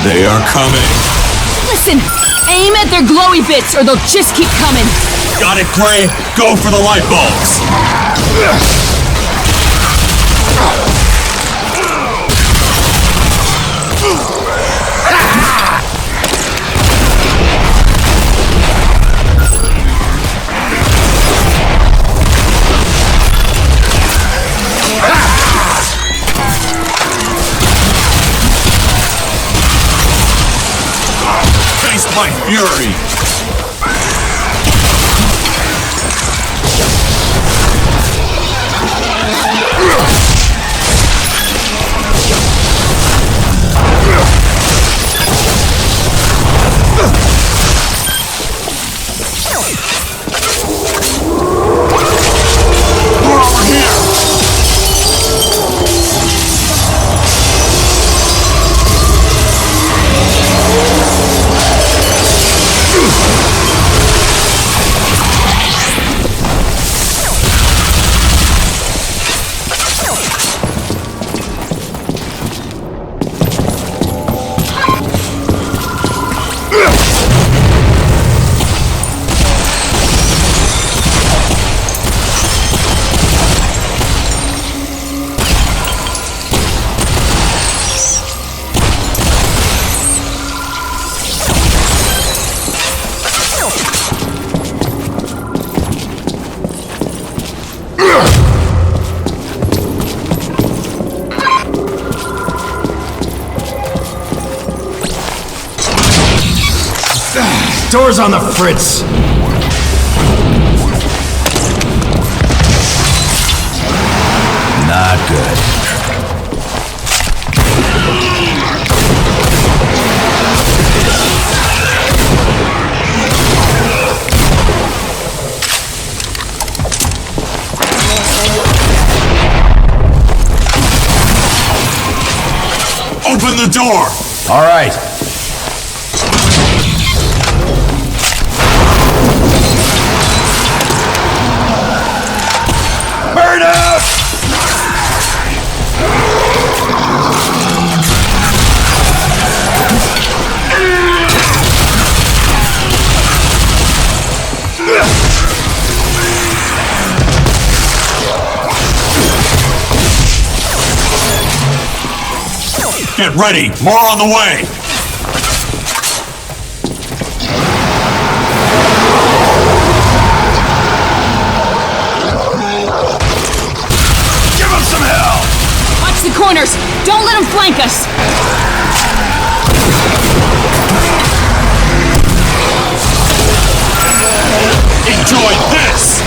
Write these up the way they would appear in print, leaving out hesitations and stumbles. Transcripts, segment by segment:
They are coming. Listen, aim at their glowy bits or they'll just keep coming. Got it, Gray. Go for the light bulbs. Taste my fury. Door's on the fritz. Not good. Open the door! All right. Burnouts! Get ready! More on the way! Give him some hell! Watch the corners. Don't let them flank us. Enjoy this!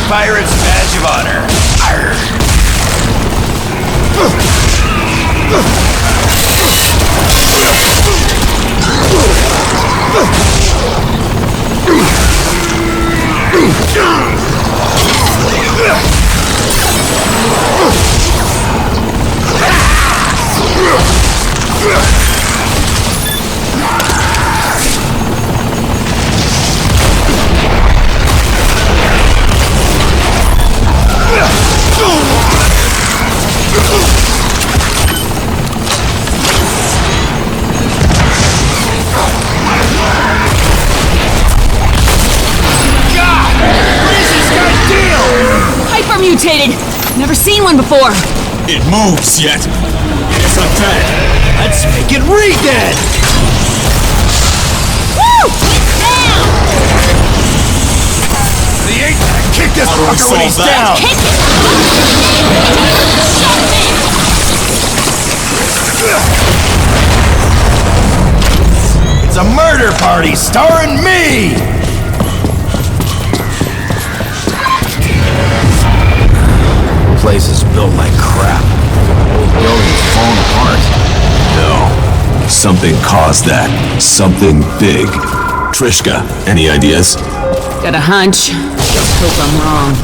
pirate's badge of honor. Arr. Mutated! Never seen one before! It moves yet. It's undead. Let's make it re-dead! Woo! Down! The ain't kick this How do we fucker when he's solve that? down! Kick it! It's a murder party starring me! The place is built like crap. The building's falling apart. No. Something caused that. Something big. Trishka, any ideas? Got a hunch. Just hope I'm wrong.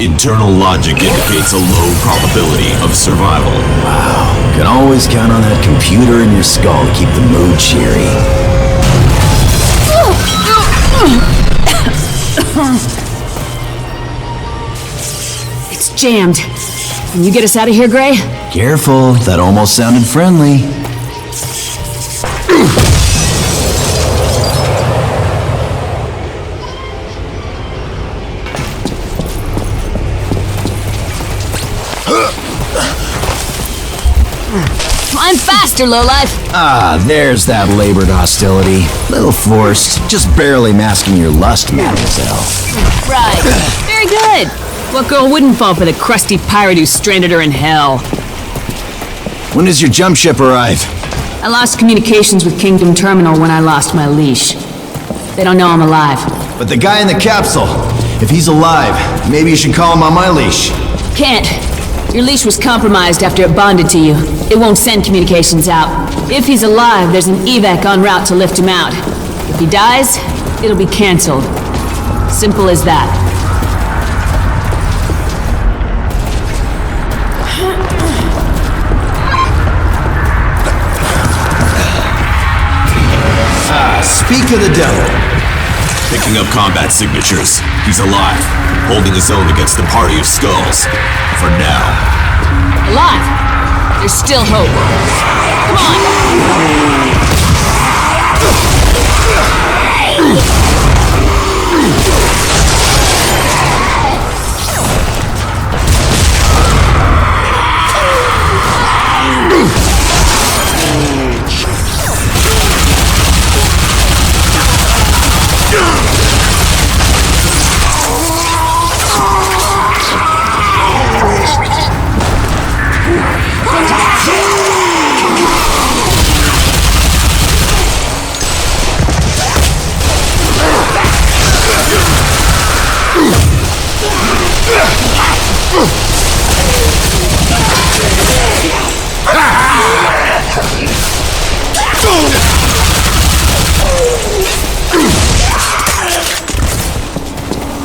Internal logic indicates a low probability of survival. Wow. Can always count on that computer in your skull to keep the mood cheery. It's jammed. Can you get us out of here, Gray? Careful, that almost sounded friendly. Climb faster, lowlife! Ah, there's that labored hostility. Little forced, just barely masking your lust, mademoiselle. Right. Very good. What girl wouldn't fall for the crusty pirate who stranded her in hell? When does your jump ship arrive? I lost communications with Kingdom Terminal when I lost my leash. They don't know I'm alive. But the guy in the capsule, if he's alive, maybe you should call him on my leash. Can't. Your leash was compromised after it bonded to you. It won't send communications out. If he's alive, there's an evac en route to lift him out. If he dies, it'll be cancelled. Simple as that. Speak of the devil. Picking up combat signatures. He's alive, holding his own against the party of skulls. For now. Alive! There's still hope. Come on!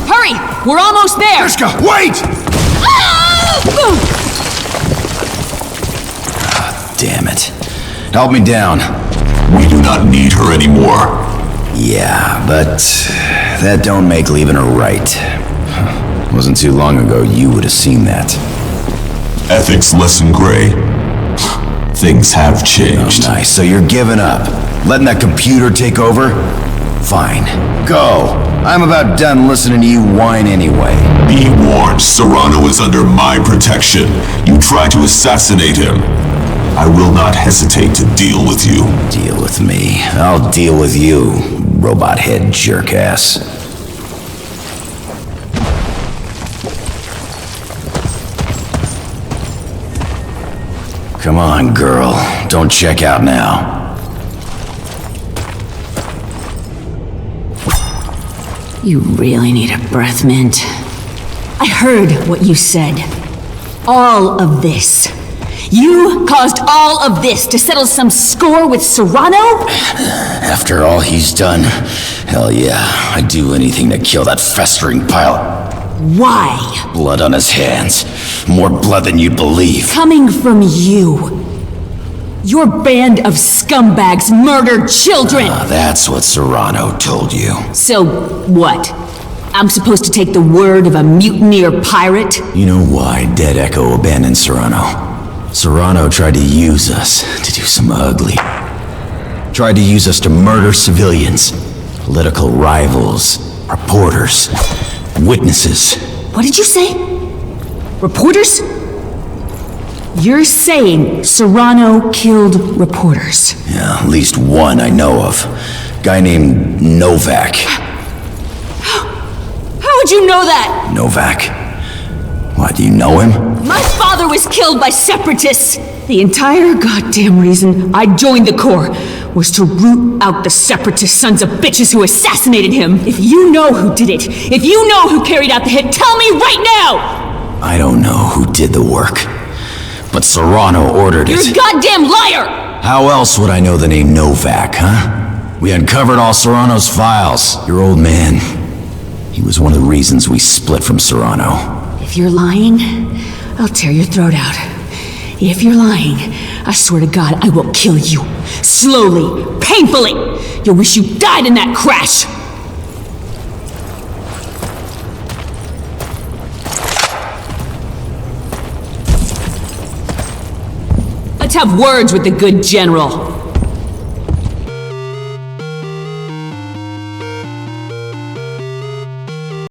Hurry! We're almost there! Trishka, wait! Damn it. Help me down. We do not need her anymore. Yeah, but that don't make leaving her right. Wasn't too long ago you would have seen that. Ethics lesson, Gray. Things have changed. Oh, nice. So you're giving up? Letting that computer take over? Fine. Go. I'm about done listening to you whine anyway. Be warned, Serrano is under my protection. You try to assassinate him. I will not hesitate to deal with you. Deal with me. I'll deal with you, robot head jerkass. Come on, girl. Don't check out now. You really need a breath mint. I heard what you said. All of this. You caused all of this to settle some score with Serrano? After all he's done, hell yeah, I'd do anything to kill that festering pile. Why? Blood on his hands. More blood than you'd believe. Coming from you. Your band of scumbags murdered children! That's what Serrano told you. So, what? I'm supposed to take the word of a mutineer pirate? You know why Dead Echo abandoned Serrano? Serrano tried to use us to do some ugly. Tried to use us to murder civilians, political rivals, reporters, witnesses. What did you say? Reporters? You're saying Serrano killed reporters? Yeah, at least one I know of. Guy named Novak. How would you know that? Novak? Why, do you know him? My father was killed by separatists! The entire goddamn reason I joined the Corps was to root out the separatist sons of bitches who assassinated him. If you know who did it, if you know who carried out the hit, tell me right now! I don't know who did the work, but Serrano ordered it. You're a goddamn liar! How else would I know the name Novak, huh? We uncovered all Serrano's files. Your old man, he was one of the reasons we split from Serrano. If you're lying, I'll tear your throat out. If you're lying, I swear to God, I will kill you. Slowly, painfully. You'll wish you died in that crash. Let's have words with the good general.